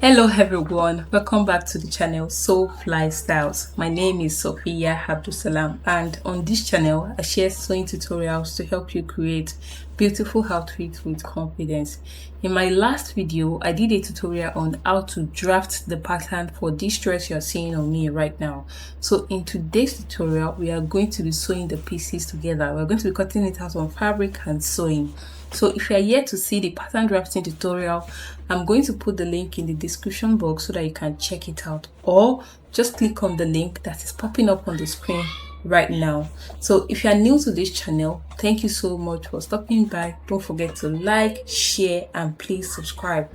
Hello everyone, welcome back to the channel Soul Fly Styles. My name is Sophia Abdusalam, and on this channel I share sewing tutorials to help you create beautiful outfits with confidence. In my last video, I did a tutorial on how to draft the pattern for this dress you're seeing on me right now. So in today's tutorial, we are going to be sewing the pieces together. We're going to be cutting it out on fabric and sewing. So if you are yet to see the pattern drafting tutorial, I'm going to put the link in the description box so that you can check it out, or just click on the link that is popping up on the screen right now. So if you are new to this channel, thank you so much for stopping by. Don't forget to like, share, and please subscribe.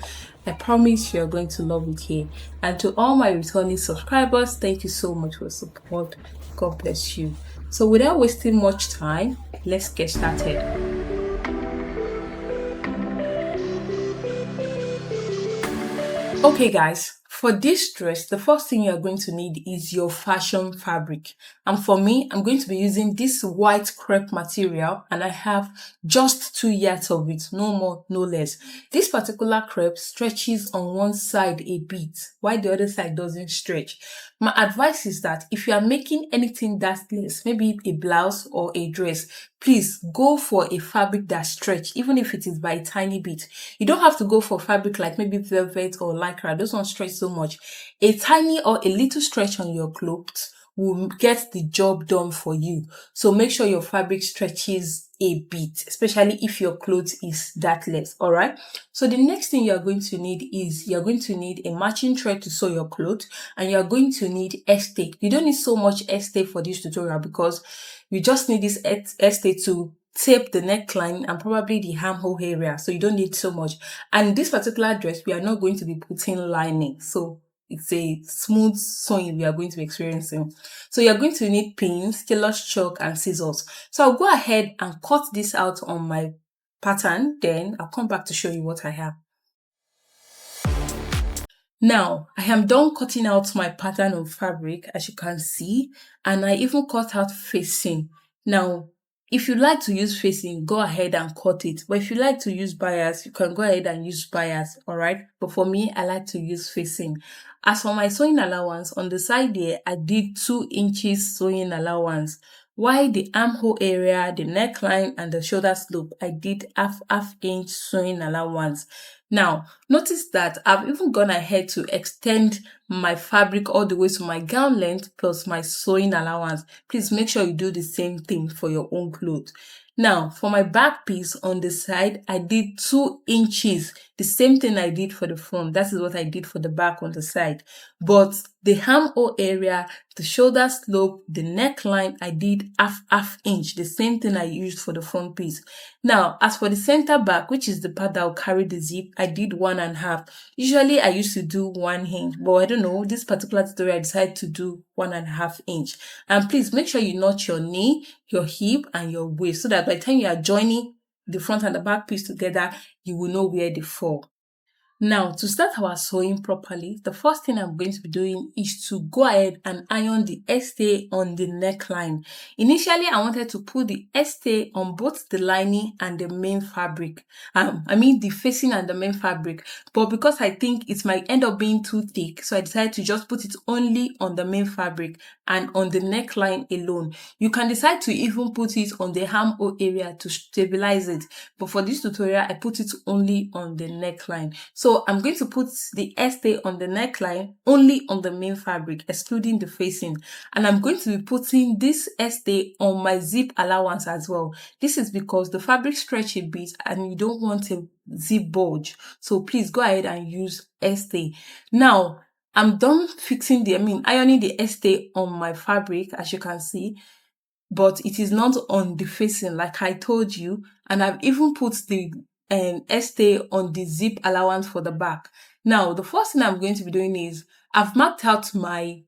I promise you're going to love it here. And to all my returning subscribers, thank you so much for support. God bless you. So without wasting much time, let's get started. Okay guys, for this dress, the first thing you're going to need is your fashion fabric. And for me, I'm going to be using this white crepe material, and I have just 2 yards of it, no more, no less. This particular crepe stretches on one side a bit, while the other side doesn't stretch. My advice is that if you are making anything that's less, maybe a blouse or a dress, please go for a fabric that stretch, even if it is by a tiny bit. You don't have to go for fabric like maybe velvet or lycra. Those ones stretch so much. A tiny or a little stretch on your clothes will get the job done for you. So make sure your fabric stretches a bit, especially if your clothes is that less. All right. So the next thing you're going to need is you're going to need a matching thread to sew your clothes, and you're going to need estay. You don't need so much estay for this tutorial because you just need this estay to tape the neckline and probably the armhole area, so you don't need so much. And this particular dress, we are not going to be putting lining, so it's a smooth sewing we are going to be experiencing. So you're going to need pins, tailor's chalk, and scissors. So I'll go ahead and cut this out on my pattern, then I'll come back to show you what I have. Now, I am done cutting out my pattern of fabric, as you can see, and I even cut out facing. Now, if you like to use facing, go ahead and cut it. But if you like to use bias, you can go ahead and use bias, all right? But for me, I like to use facing. As for my sewing allowance, on the side here, I did 2 inches sewing allowance. While the armhole area, the neckline, and the shoulder slope, I did half inch sewing allowance. Now, notice that I've even gone ahead to extend my fabric all the way to my gown length plus my sewing allowance. Please make sure you do the same thing for your own clothes. Now, for my back piece on the side, I did 2 inches. The same thing I did for the front. That is what I did for the back on the side. But the armhole area, the shoulder slope, the neckline, I did half inch. The same thing I used for the front piece. Now, as for the center back, which is the part that will carry the zip, I did 1.5. Usually, I used to do 1 inch, but I don't know, this particular tutorial, I decided to do 1.5 inch. And please make sure you knot your knee, your hip, and your waist so that by the time you are joining the front and the back piece together, you will know where they fall. Now, to start our sewing properly, the first thing I'm going to be doing is to go ahead and iron the estay on the neckline. Initially, I wanted to put the estay on both the lining and the main fabric. The facing and the main fabric. But because I think it might end up being too thick, so I decided to just put it only on the main fabric and on the neckline alone. You can decide to even put it on the armhole area to stabilize it. But for this tutorial, I put it only on the neckline. So I'm going to put the estay on the neckline only on the main fabric, excluding the facing. And I'm going to be putting this estay on my zip allowance as well. This is because the fabric stretch a bit and you don't want a zip bulge. So please go ahead and use estay. Now, I'm done ironing the estay on my fabric, as you can see, but it is not on the facing like I told you. And I've even put the estay on the zip allowance for the back. Now, the first thing I'm going to be doing is I've marked out my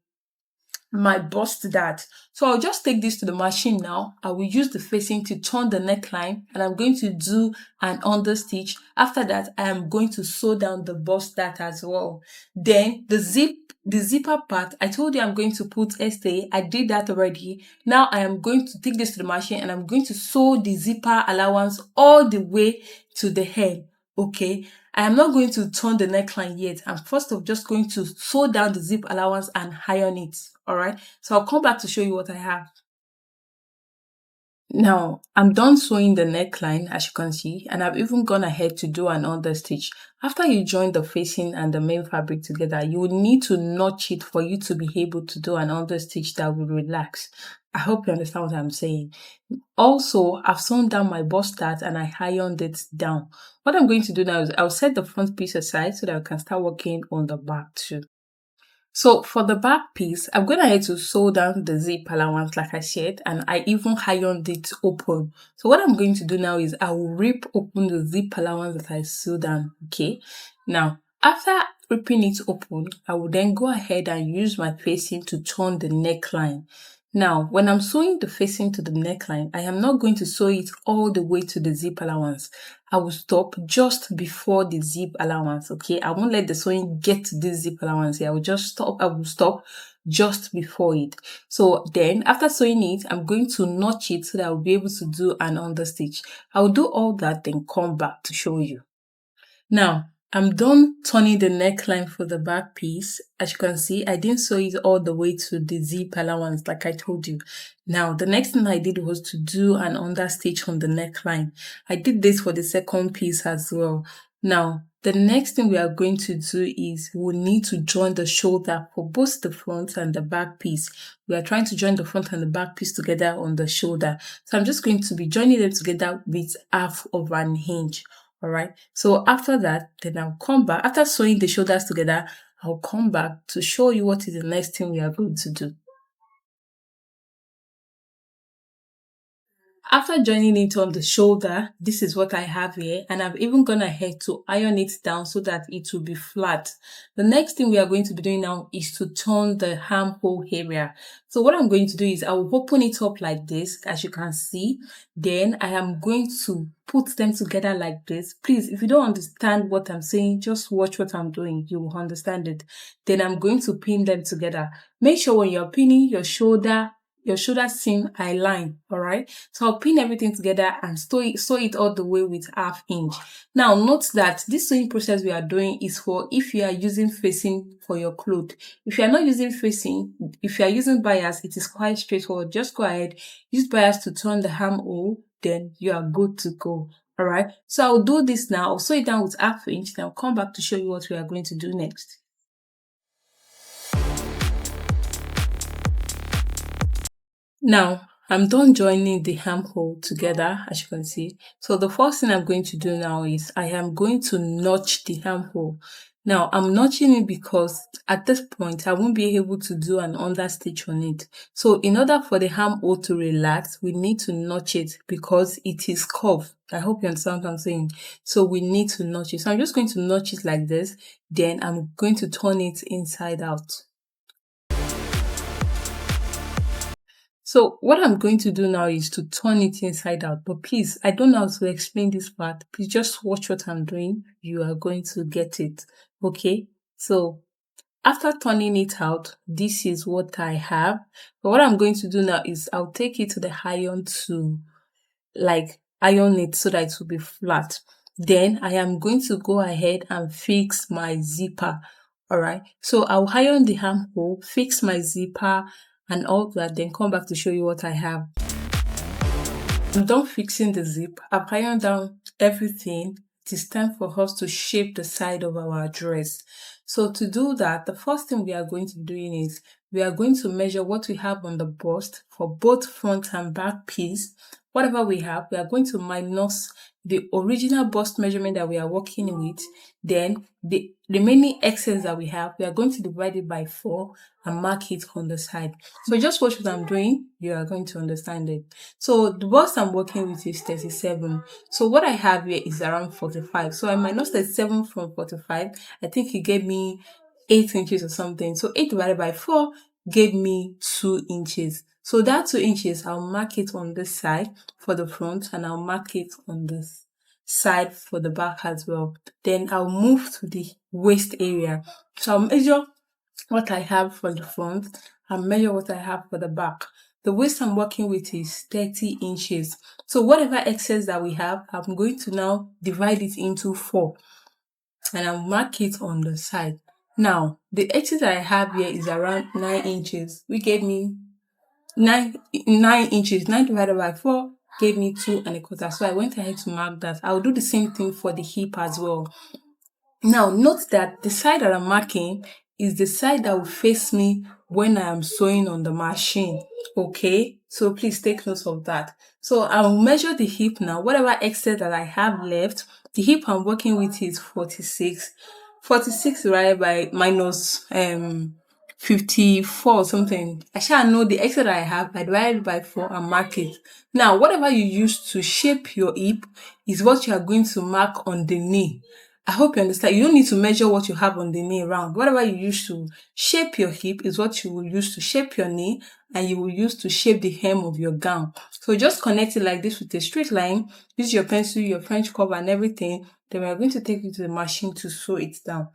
bust dart. So I'll just take this to the machine now. I will use the facing to turn the neckline, and I'm going to do an understitch. After that, I am going to sew down the bust dart as well. Then the zipper part, I told you I'm going to put estay. I did that already. Now I am going to take this to the machine and I'm going to sew the zipper allowance all the way to the hem. Okay, I am not going to turn the neckline yet. I'm first of just going to sew down the zip allowance and iron it. All right, so I'll come back to show you what I have. Now, I'm done sewing the neckline as you can see, and I've even gone ahead to do an understitch. After you join the facing and the main fabric together, you will need to notch it for you to be able to do an understitch that will relax. I hope you understand what I'm saying. Also, I've sewn down my bust dart and I ironed it down. What I'm going to do now is I'll set the front piece aside so that I can start working on the back too. So for the back piece, I'm going ahead to sew down the zip allowance like I said, and I even ironed it open. So what I'm going to do now is I will rip open the zip allowance that I sewed down, okay? Now, after ripping it open, I will then go ahead and use my facing to turn the neckline. Now, when I'm sewing the facing to the neckline, I am not going to sew it all the way to the zip allowance. I will stop just before the zip allowance, okay? I won't let the sewing get to this zip allowance here. I will stop just before it. So then after sewing it, I'm going to notch it so that I'll be able to do an understitch. I'll do all that, then come back to show you. Now, I'm done turning the neckline for the back piece. As you can see, I didn't sew it all the way to the zip allowance like I told you. Now, the next thing I did was to do an understitch on the neckline. I did this for the second piece as well. Now, the next thing we are going to do is we'll need to join the shoulder for both the front and the back piece. We are trying to join the front and the back piece together on the shoulder. So I'm just going to be joining them together with half of an inch. All right, so after that, then I'll come back. After sewing the shoulders together, I'll come back to show you what is the next thing we are going to do. After joining it on the shoulder, this is what I have here, and I've even gone ahead to iron it down so that it will be flat. The next thing we are going to be doing now is to turn the armhole area. So what I'm going to do is I will open it up like this, as you can see. Then I am going to put them together like this. Please, if you don't understand what I'm saying, just watch what I'm doing. You will understand it. Then I'm going to pin them together. Make sure when you're pinning your shoulder seam align, all right? So I'll pin everything together and sew it all the way with half inch. Now note that this sewing process we are doing is for if you are using facing for your cloth. If you are not using facing, if you are using bias, it is quite straightforward. Just go ahead, use bias to turn the armhole, then you are good to go. All right, so I'll do this now. I'll sew it down with half inch, then I'll come back to show you what we are going to do next. Now, I'm done joining the armhole together, as you can see. So the first thing I'm going to do now is I am going to notch the armhole. Now, I'm notching it because at this point, I won't be able to do an understitch on it. So in order for the armhole to relax, we need to notch it because it is curved. I hope you understand what I'm saying. So we need to notch it. So I'm just going to notch it like this. Then I'm going to turn it inside out. So what I'm going to do now is to turn it inside out. But please, I don't know how to explain this part. Please just watch what I'm doing. You are going to get it. Okay? So after turning it out, this is what I have. But what I'm going to do now is I'll take it to the iron to iron it so that it will be flat. Then I am going to go ahead and fix my zipper. All right. So I'll iron the armhole, fix my zipper and all that, then come back to show you what I have. I'm done fixing the zip. I've ironed down everything. It is time for us to shape the side of our dress. So to do that, the first thing we are going to be doing is we are going to measure what we have on the bust for both front and back piece. Whatever we have, we are going to minus the original bust measurement that we are working with. Then the remaining excess that we have, we are going to divide it by 4 and mark it on the side. So just watch what I'm doing. You are going to understand it. So the bust I'm working with is 37. So what I have here is around 45. So I minus 37 from 45. I think it gave me 8 inches or something. So 8 divided by 4 gave me 2 inches. So that 2 inches, I'll mark it on this side for the front and I'll mark it on this side for the back as well. Then I'll move to the waist area. So I'll measure what I have for the front and measure what I have for the back. The waist I'm working with is 30 inches. So whatever excess that we have, I'm going to now divide it into 4 and I'll mark it on the side. Now, the excess that I have here is around 9 inches, which gave me 9 inches. 9 divided by 4 gave me 2¼ So I went ahead to mark that. I'll do the same thing for the hip as well. Now, note that the side that I'm marking is the side that will face me when I am sewing on the machine. Okay, so please take note of that. So I'll measure the hip now. Whatever excess that I have left, the hip I'm working with is 46. 46 divided by minus 54 or something. I shall know the excess that I have. I divide it by 4 and mark it. Now, whatever you use to shape your hip is what you are going to mark on the knee. I hope you understand. You don't need to measure what you have on the knee round. Whatever you use to shape your hip is what you will use to shape your knee, and you will use to shape the hem of your gown. So just connect it like this with a straight line. Use your pencil, your French curve and everything. Then we're going to take it to the machine to sew it down.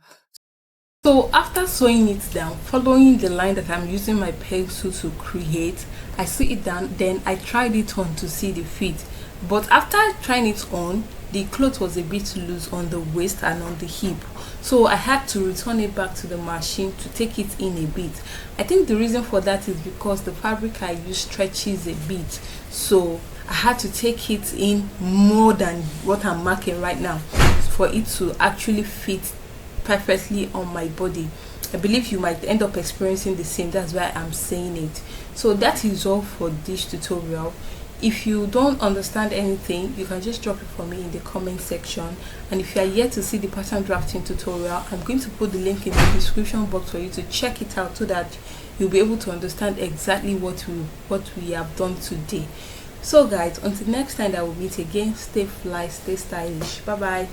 So after sewing it down, following the line that I'm using my pencil to create, I sew it down, then I tried it on to see the fit. But after trying it on, the cloth was a bit loose on the waist and on the hip. So I had to return it back to the machine to take it in a bit. I think the reason for that is because the fabric I use stretches a bit. So I had to take it in more than what I'm marking right now for it to actually fit perfectly on my body. I believe you might end up experiencing the same. That's why I'm saying it. So that is all for this tutorial. If you don't understand anything, you can just drop it for me in the comment section. And if you are yet to see the pattern drafting tutorial, I'm going to put the link in the description box for you to check it out so that you'll be able to understand exactly what we have done today. So guys, until next time that we'll meet again, stay fly, stay stylish. Bye bye.